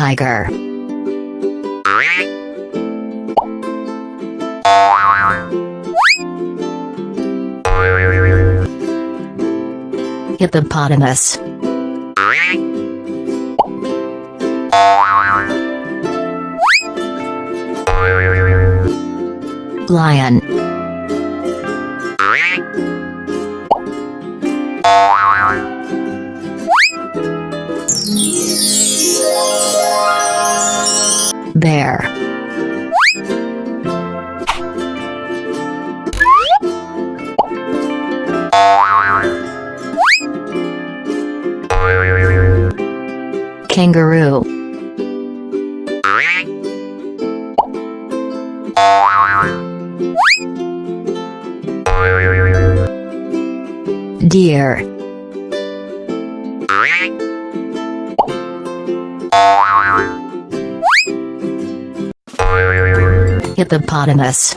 Tiger. Hippopotamus. Lion. Bear. Kangaroo. Deer. Hippopotamus.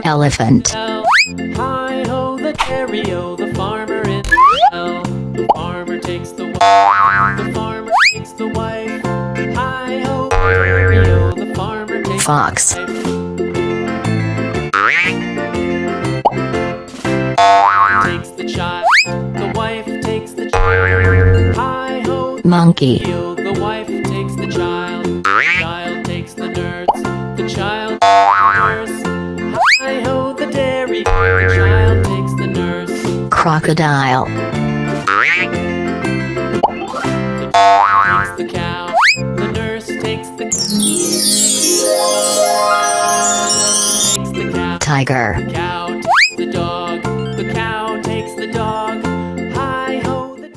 Elephant. Hi-ho, the dairy-o, the farmer in the well. The farmer takes the wife, the farmer takes the wife. Hi-ho, the dairy-o, the farmer takes Fox. the wife. Takes the child, the wife takes the child. Hi-ho, Monkey. the wife takes the child takes the nerds, the child nurse. Hi-ho, the dairy, the child takes the nurse. Crocodile. The takes the cow, the nurse takes the cow. Tiger. The cow takes the dog, the cow